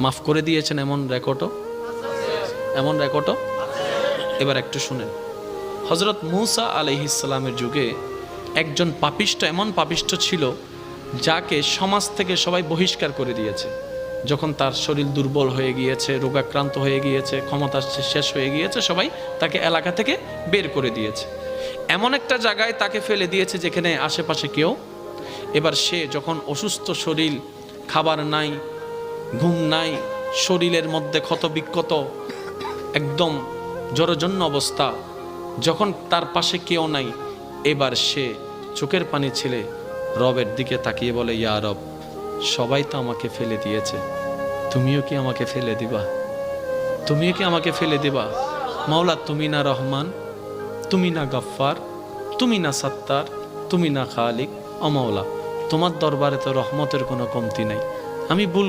মাফ করে দিয়েছেন এমন রেকর্ডও এবার একটু শুনেন। হযরত মূসা আলাইহিস সালামের যুগে একজন পাপিষ্ঠ, এমন পাপিষ্ঠ ছিল যাকে সমাজ থেকে সবাই বহিষ্কার করে দিয়েছে। যখন তার শরীর দুর্বল হয়ে গিয়েছে, রোগাক্রান্ত হয়ে গিয়েছে, ক্ষমতা শেষ হয়ে গিয়েছে, সবাই তাকে এলাকা থেকে বের করে দিয়েছে। এমন একটা জায়গায় তাকে ফেলে দিয়েছে যেখানে আশেপাশে কেউ। এবার সে যখন অসুস্থ শরীর, খাবার নাই, ঘুম নাই, শরীরের মধ্যে ক্ষত বিক্ষত, একদম জরজন্য অবস্থা, যখন তার পাশে কেউ নাই, এবার সে চোখের পানি ছেলে রবের দিকে তাকিয়ে বলে, ইয়া রব, সবাই তো আমাকে ফেলে দিয়েছে, তুমিও কি আমাকে ফেলে দিবা? মাওলা, তুমি না রহমান, তুমি না গফফার, তুমি না সত্তার, তুমি না খালিক, ও মাওলা, তোমার দরবারে তো রহমতের কোনো কমতি নাই। আমি ভুল